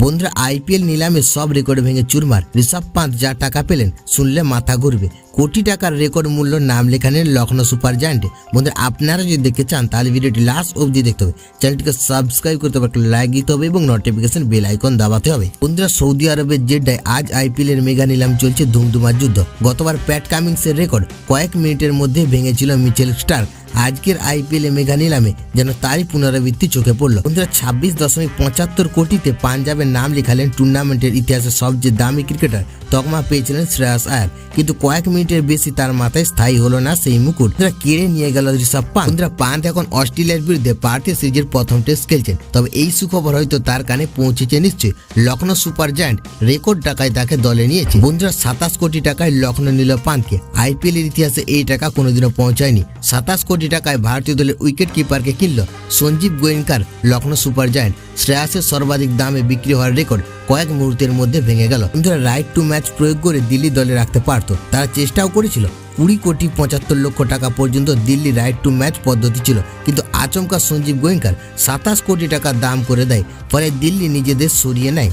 বন্ধুরা আইপিএল নিলামে সব রেকর্ড ভেঙে চুরমার ঋষভ পান্ত যা টাকা পেলেন শুনলে মাথা ঘুরবে। কোটি টাকার রেকর্ড মূল্য নাম লেখালেন লখনৌ সুপার জায়ান্টে। বন্ধুরা আপনারা যদি দেখতে চান তাহলে ভিডিওটি লাস্ট অবধি দেখতে হবে, চ্যানেলটিকে সাবস্ক্রাইব করতে হবে, লাইক দিতে হবে এবং নোটিফিকেশন বেল আইকন দাবাতে হবে। বন্ধুরা সৌদি আরবের জেড্ডায় আজ আইপিএল এর মেগা নিলাম চলছে ধুমধুমার যুদ্ধ। গতবার প্যাট কামিন্সের রেকর্ড কয়েক মিনিটের মধ্যে ভেঙেছিল মিচেল স্টার্ক। আজকের আইপিএল এ মেগা নিলামে যেন তারই পুনরাবৃত্তি চোখে পড়ল। বন্ধুরা 26.75 কোটিতে পাঞ্জাবের নাম লেখালেন টুর্নামেন্টের ইতিহাসে সবচেয়ে দামি ক্রিকেটার। তকমা পেয়েছিলেন শ্রেয়াস আয়ার, কিন্তু কয়েক মিনিটের বেশি তার মাথায় স্থায়ী হলো না সেই মুকুট। কেড়ে নিয়ে গেল ঋষভ পান্ত। বন্ধুরা পান্ত এখন অস্ট্রেলিয়ার বিরুদ্ধে ভারতীয় সিরিজের প্রথম টেস্ট খেলছেন। তবে এই সুখবর হয়তো তার কানে পৌঁছেছে নিশ্চয়ই। লখনৌ সুপার জায়ান্ট রেকর্ড টাকায় তাকে দলে নিয়েছে। বন্ধুরা 27 কোটি টাকায় লখনৌ নিল পান্তকে। আইপিএল এর ইতিহাসে এই টাকা কোনোদিনও পৌঁছায়নি। 27 কোটি টাকায় ভারতীয় দলের উইকেট কিপারকে কিনল সঞ্জীব গোয়েঙ্কার লখনৌ সুপার জায়ান্ট। শ্রেয়াসের সর্বাধিক দামে বিক্রি হওয়ার রেকর্ড কয়েক মুহূর্তের মধ্যে ভেঙে গেল। বন্ধুরা রাইট টু ম্যাচ প্রয়োগ করে দিল্লি দলে রাখতে পারত, তারা চেষ্টাও করেছিল। 20.75 কোটি টাকা পর্যন্ত দিল্লি রাইট টু ম্যাচ পদ্ধতি ছিল, কিন্তু আচমকা সঞ্জীব গোয়েঙ্কার 27 কোটি টাকা দাম করে দেয়, ফলে দিল্লি নিজেদের সরিয়ে নেয়।